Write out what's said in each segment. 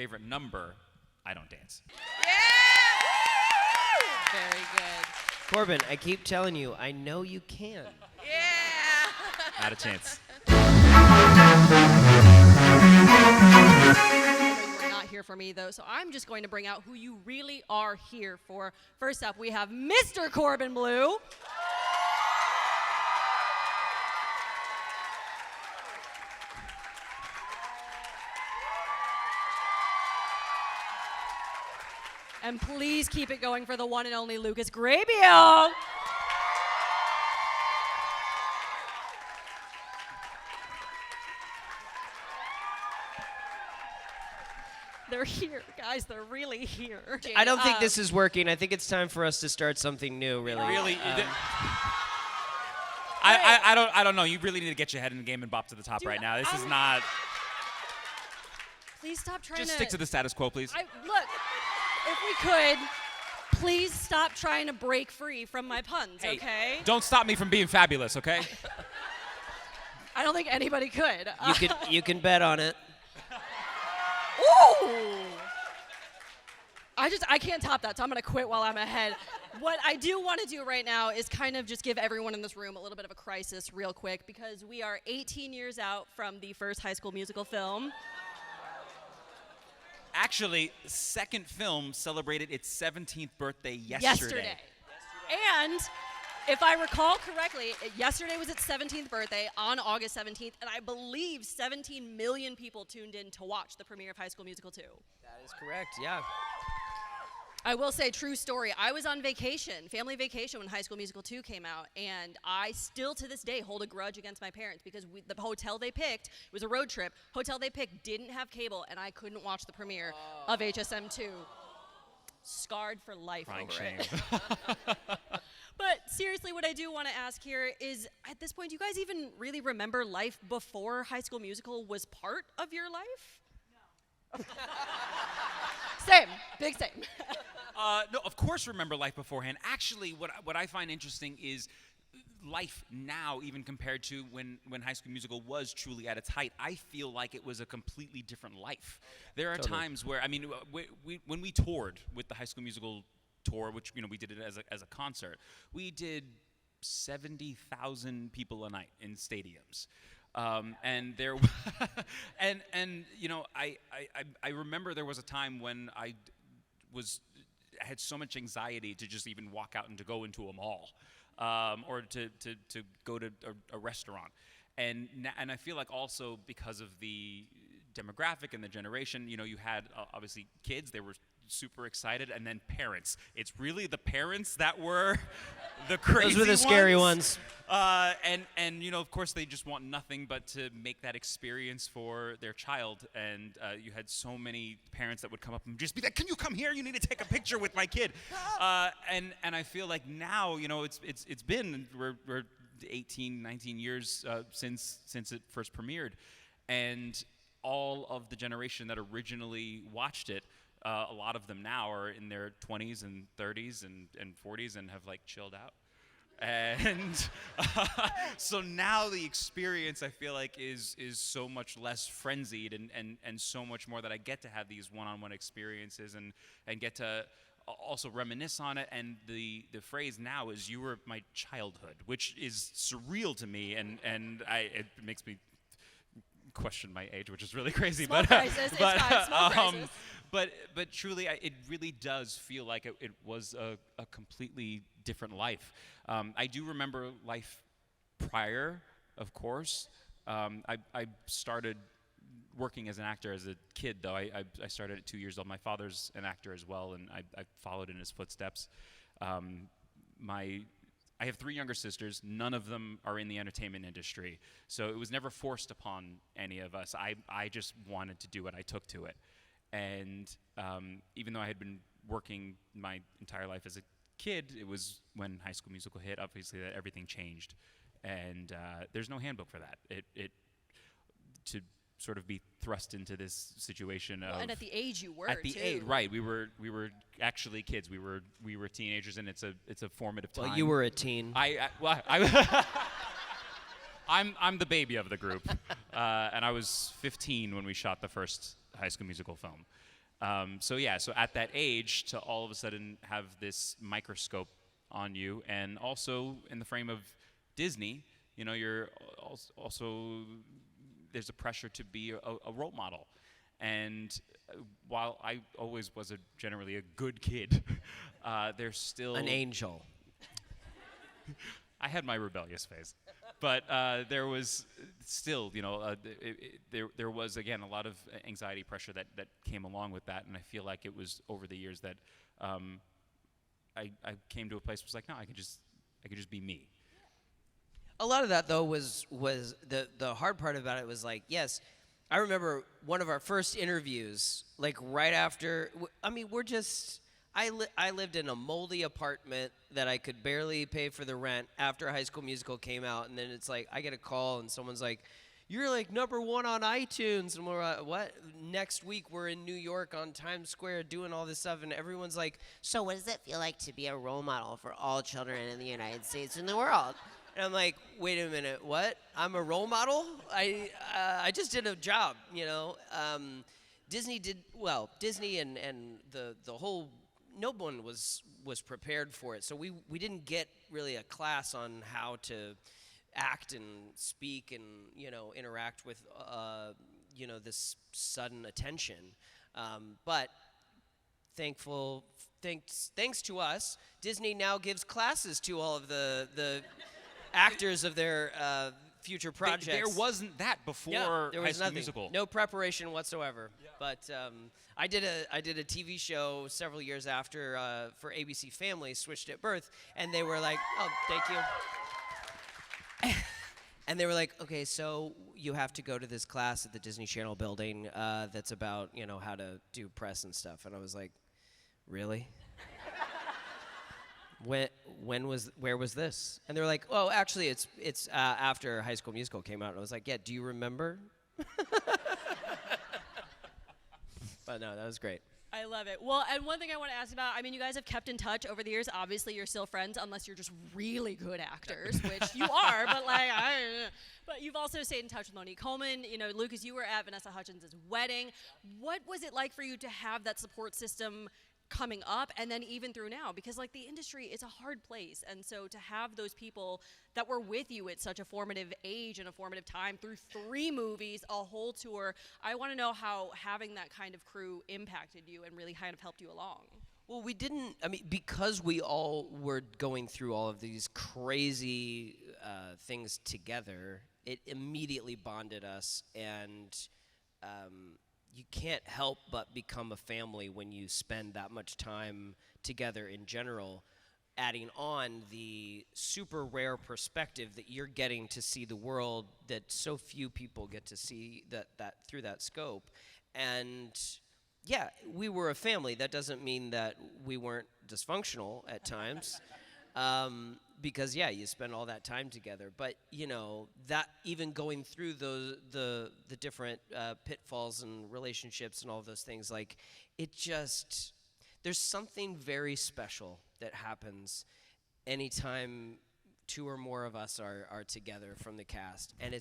favorite number, I don't dance. Yeah! Very good. Corbin, I keep telling you, I know you can. Yeah! Not a chance. You are not here for me, though, so I'm just going to bring out who you really are here for. First up, we have Mr. Corbin Bleu. And please keep it going for the one and only Lucas Grabio. They're here, guys. They're really here. I don't think this is working. I think it's time for us to start something new, really. Really? I don't know. You really need to get your head in the game and bop to the top right now. This is not. Please stop trying Just stick to the status quo, please. Look, if we could, please stop trying to break free from my puns, Hey, okay? don't stop me from being fabulous, okay? I don't think anybody could. You can bet on it. Ooh! I can't top that, so I'm gonna quit while I'm ahead. What I do want to do right now is kind of just give everyone in this room a little bit of a crisis real quick, because we are 18 years out from the first High School Musical film. Actually, second film celebrated its 17th birthday yesterday. And if I recall correctly, yesterday was its 17th birthday on August 17th, and I believe 17 million people tuned in to watch the premiere of High School Musical 2. That is correct, yeah. I will say, true story, I was on vacation, family vacation, when High School Musical 2 came out, and I still to this day hold a grudge against my parents because the hotel they picked, it was a road trip, hotel they picked didn't have cable, and I couldn't watch the premiere of HSM 2. Scarred for life over it. But seriously, what I do want to ask here is, at this point, do you guys even really remember life before High School Musical was part of your life? No. Same, big same. No, of course remember life beforehand. Actually, what I find interesting is life now, even compared to when High School Musical was truly at its height. I feel like it was a completely different life. There are times where, I mean, when we toured with the High School Musical tour, which we did it as a concert, we did 70,000 people a night in stadiums. And there, and I remember there was a time when I had so much anxiety to just even walk out and to go into a mall, or to go to a restaurant, and I feel like also because of the demographic and the generation, you had obviously kids, they were super excited, and then parents. It's really the parents that were the crazy ones. Those were the scary ones. And of course, they just want nothing but to make that experience for their child. And you had so many parents that would come up and just be like, "Can you come here? You need to take a picture with my kid." And I feel like now, it's been we're 18, 19 years since it first premiered, and all of the generation that originally watched it. A lot of them now are in their 20s and 30s and 40s and have chilled out. And so now the experience, I feel like, is so much less frenzied and so much more that I get to have these one-on-one experiences and get to also reminisce on it. And the phrase now is, "You were my childhood," which is surreal to me, and it makes me question my age, which is really crazy. Small crisis. It's fine. Small crisis. But truly, it really does feel like it was a completely different life. I do remember life prior, of course. I started working as an actor as a kid, though. I started at 2 years old. My father's an actor as well, and I followed in his footsteps. I have 3 younger sisters. None of them are in the entertainment industry. So it was never forced upon any of us. I just wanted to do it. I took to it. And even though I had been working my entire life as a kid, it was when High School Musical hit, obviously, that everything changed. And there's no handbook for that. To sort of be thrust into this situation of, and at the age you were, at the too. age, right? We were actually kids. We were teenagers, and it's a formative time. Well, you were a teen. I'm the baby of the group, and I was 15 when we shot the first High School Musical film. So at that age, to all of a sudden have this microscope on you, and also in the frame of Disney, you're also there's a pressure to be a role model. And while I always was generally a good kid, there's still An angel. I had my rebellious phase, but there was still, there was again a lot of anxiety, pressure that came along with that, and I feel like it was over the years that I came to a place where it's like, no, I could just be me. A lot of that though was the hard part about it was like, yes, I remember one of our first interviews, like right after. I lived in a moldy apartment that I could barely pay for the rent after High School Musical came out, and then it's like I get a call and someone's like, "You're like #1 on iTunes," and we're like, "What?" Next week we're in New York on Times Square doing all this stuff, and everyone's like, "So what does it feel like to be a role model for all children in the United States and the world?" And I'm like, "Wait a minute, what? I'm a role model? I just did a job, Disney did well. Disney and the whole. No one was prepared for it, so we didn't get really a class on how to act and speak and interact with this sudden attention. But thanks to us, Disney now gives classes to all of the actors of their future projects. There wasn't that before there High was School nothing. Musical. No preparation whatsoever. Yeah. But I did a TV show several years after for ABC Family, Switched at Birth, and they were like, "Oh, thank you." And they were like, "Okay, so you have to go to this class at the Disney Channel building that's about how to do press and stuff." And I was like, "Really?" Where was this? And they were like, "Oh, actually, it's after High School Musical came out." And I was like, "Yeah, do you remember?" But no, that was great. I love it. Well, and one thing I want to ask about, you guys have kept in touch over the years. Obviously, you're still friends, unless you're just really good actors, which you are, but you've also stayed in touch with Monique Coleman. Lucas, you were at Vanessa Hudgens' wedding. What was it like for you to have that support system coming up, and then even through now, because the industry is a hard place, and so to have those people that were with you at such a formative age and a formative time through 3 movies, a whole tour, I want to know how having that kind of crew impacted you and really kind of helped you along. Well, we didn't, because we all were going through all of these crazy things together, it immediately bonded us, and you can't help but become a family when you spend that much time together in general, adding on the super rare perspective that you're getting to see the world that so few people get to see that through that scope. And yeah, we were a family. That doesn't mean that we weren't dysfunctional at times. Because you spend all that time together, but that even going through the different pitfalls and relationships and all of those things, there's something very special that happens anytime 2 or more of us are together from the cast, and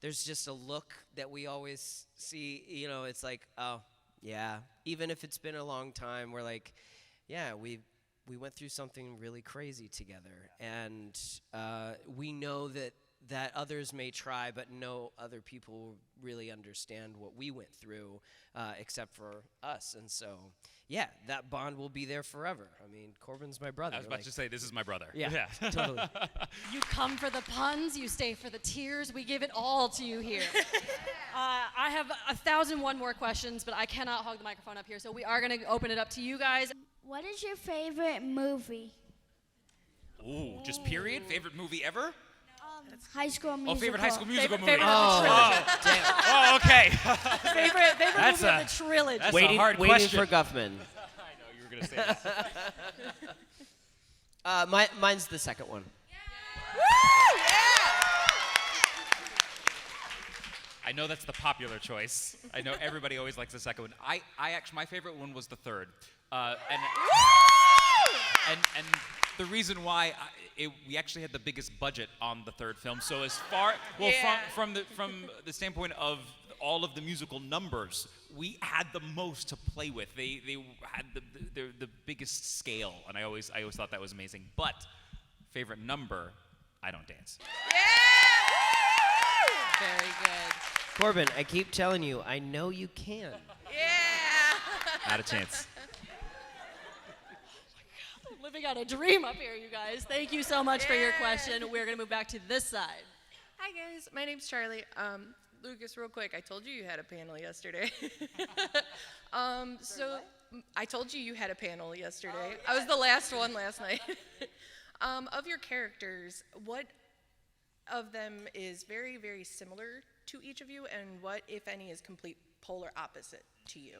there's just a look that we always see. It's like, oh yeah, even if it's been a long time, we're like, yeah, we went through something really crazy together, and we know that others may try, but no other people really understand what we went through except for us. And so, yeah, that bond will be there forever. Corbin's my brother. I was about to say, this is my brother. Yeah. Totally. You come for the puns, you stay for the tears. We give it all to you here. I have 1,001 more questions, but I cannot hog the microphone up here, so we are going to open it up to you guys. What is your favorite movie? Ooh, just period? Favorite movie ever? High School Musical. Oh, favorite High School Musical movie. Favorite of the trilogy. Damn. Oh, okay. Favorite That's movie of the trilogy. That's Waiting, a hard waiting question. for Guffman. I know you were going to say that. Mine's the second one. I know that's the popular choice. I know everybody always likes the second one. I actually, my favorite one was the third. And the reason why we actually had the biggest budget on the third film. So as far from the standpoint of all of the musical numbers, we had the most to play with. They had the biggest scale, and I always thought that was amazing. But favorite number, I don't dance. Very good. Corbin, I keep telling you, I know you can. Yeah. Not a chance. Living out a dream up here, you guys. Thank you so much for your question. We're going to move back to this side. Hi guys, my name's Charlie. Lucas, real quick, I told you had a panel yesterday. I told you had a panel yesterday. I was the last one last night. Of your characters, what of them is very, very similar to each of you, and what, if any, is complete polar opposite to you?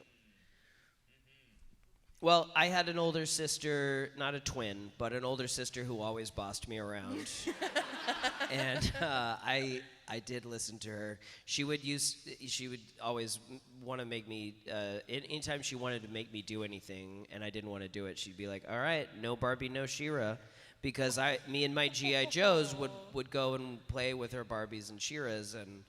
Well, I had an older sister, not a twin, but an older sister who always bossed me around. And I did listen to her. She would always want to make me, anytime she wanted to make me do anything and I didn't want to do it, she'd be like, all right, no Barbie, no She-Ra. Because me and my G.I. Joes would go and play with her Barbies and She-Ras. And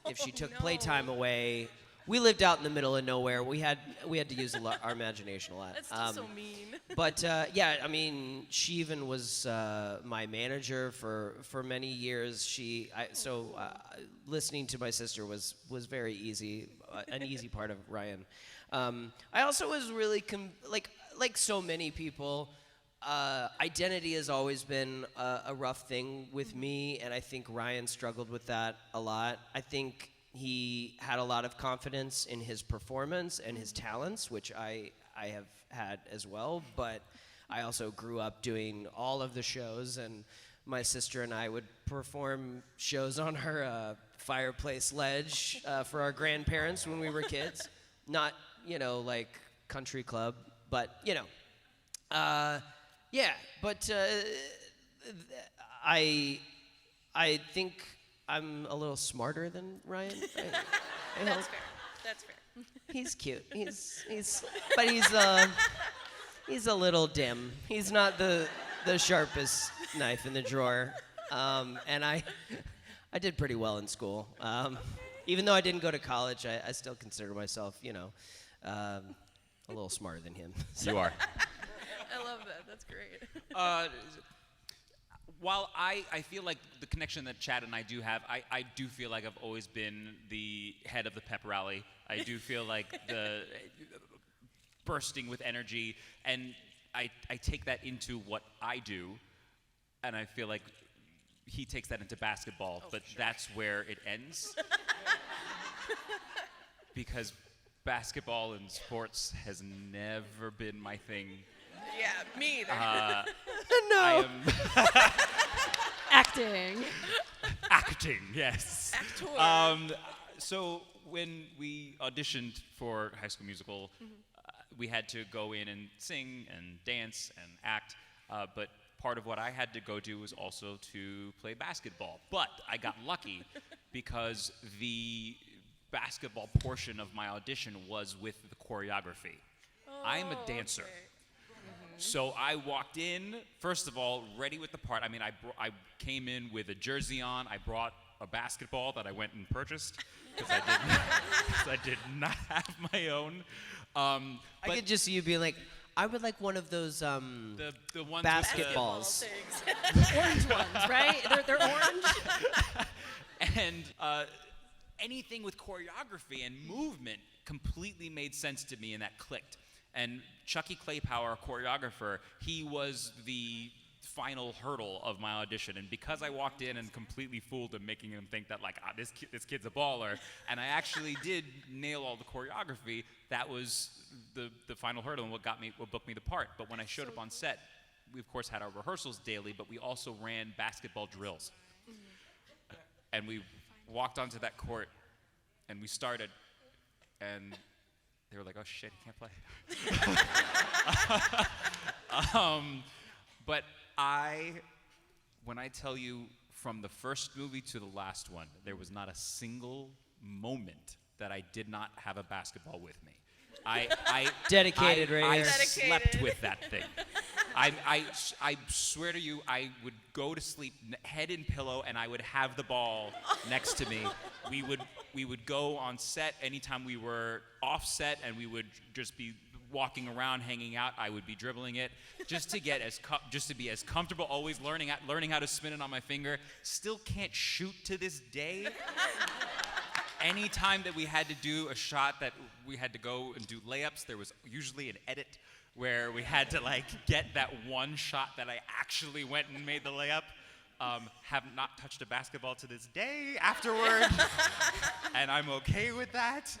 if she took playtime away, we lived out in the middle of nowhere. We had to use our imagination a lot. That's still so mean. But yeah, I mean, she even was my manager for many years. Listening to my sister was very easy, an easy part of Ryan. I also was really like so many people. Identity has always been a rough thing with me, and I think Ryan struggled with that a lot. I think he had a lot of confidence in his performance and his talents, which I have had as well, but I also grew up doing all of the shows, and my sister and I would perform shows on her fireplace ledge for our grandparents when we were kids. Not, like country club, but, yeah, but I think I'm a little smarter than Ryan. I That's hope. fair. That's fair. He's cute. But he's a little dim. He's not the sharpest knife in the drawer. And I did pretty well in school. Even though I didn't go to college, I still consider myself, a little smarter than him. You are. I love that. That's great. While I feel like the connection that Chad and I do have, I do feel like I've always been the head of the pep rally. I do feel like the bursting with energy, and I take that into what I do, and I feel like he takes that into basketball, but that's where it ends. Because basketball and sports has never been my thing. Yeah, me either. I am Acting. acting, yes. Actor. So when we auditioned for High School Musical, we had to go in and sing and dance and act, but part of what I had to go do was also to play basketball. But I got lucky because the basketball portion of my audition was with the choreography. I'm a dancer. Okay. So I walked in, first of all, ready with the part. I mean, I came in with a jersey on. I brought a basketball that I went and purchased because I did not have my own. I could just see you being like, I would like one of those the ones basketballs. The orange ones, right? They're orange. And anything with choreography and movement completely made sense to me, and that clicked. And Chucky Claypower, our choreographer, he was the final hurdle of my audition. And because I walked in and completely fooled him, making him think that this kid's a baller, and I actually did nail all the choreography, that was the final hurdle and what booked me the part. But when I showed up on set, we of course had our rehearsals daily, but we also ran basketball drills. And we walked onto that court, and we started, and they were like, oh shit, he can't play. But when I tell you from the first movie to the last one, there was not a single moment that I did not have a basketball with me. Dedicated right I here. slept with that thing. I swear to you, I would go to sleep head in pillow, and I would have the ball next to me. We would we would go on set anytime we were off set, and we would just be walking around, hanging out. I would be dribbling it just to get just to be as comfortable. Always learning how to spin it on my finger. Still can't shoot to this day. Anytime that we had to do a shot that we had to go and do layups, there was usually an edit where we had to like get that one shot that I actually went and made the layup. Have not touched a basketball to this day afterward, and I'm okay with that.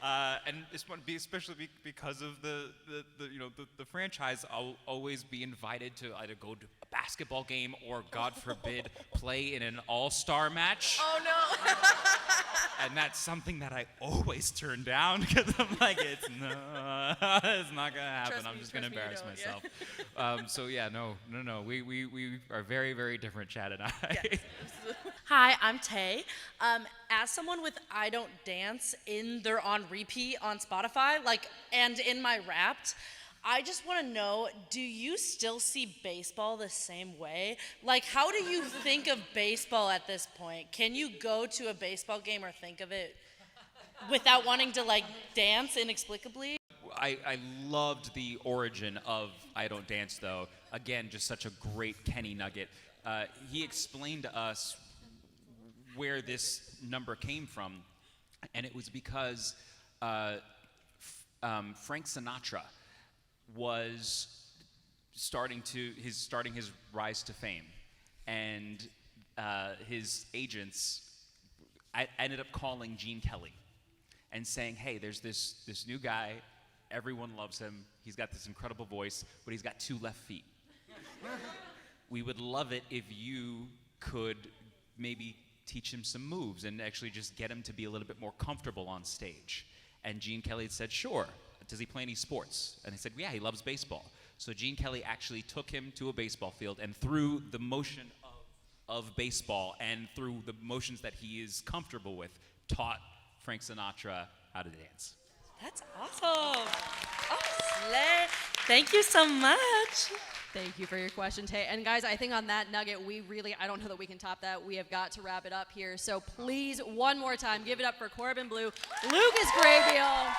And this one, especially because of the franchise, I'll always be invited to either go to a basketball game or, God forbid, play in an all-star match. Oh no. And that's something that I always turn down because I'm like, it's not gonna happen. Trust I'm me, just gonna trust me, embarrass you don't, myself. So yeah, no. We are very, very different, Chad and I. Yes. Hi, I'm Tay. As someone with I Don't Dance in their on repeat on Spotify, and in my Wrapped, I just want to know, do you still see baseball the same way? Like, how do you think of baseball at this point? Can you go to a baseball game or think of it without wanting to, dance inexplicably? I loved the origin of I Don't Dance, though. Again, just such a great Kenny nugget. He explained to us where this number came from, and it was because Frank Sinatra was starting his rise to fame, and his agents ended up calling Gene Kelly and saying, hey, there's this new guy, everyone loves him, he's got this incredible voice, but he's got 2 left feet. We would love it if you could maybe teach him some moves and actually just get him to be a little bit more comfortable on stage. And Gene Kelly had said, sure. Does he play any sports? And he said, yeah, he loves baseball. So Gene Kelly actually took him to a baseball field, and through the motion of baseball and through the motions that he is comfortable with, taught Frank Sinatra how to dance. That's awesome. Oh, slay. Thank you so much. Thank you for your question, Tay. And guys, I think on that nugget, I don't know that we can top that. We have got to wrap it up here. So please, one more time, give it up for Corbin Blue, Lucas Graybeal,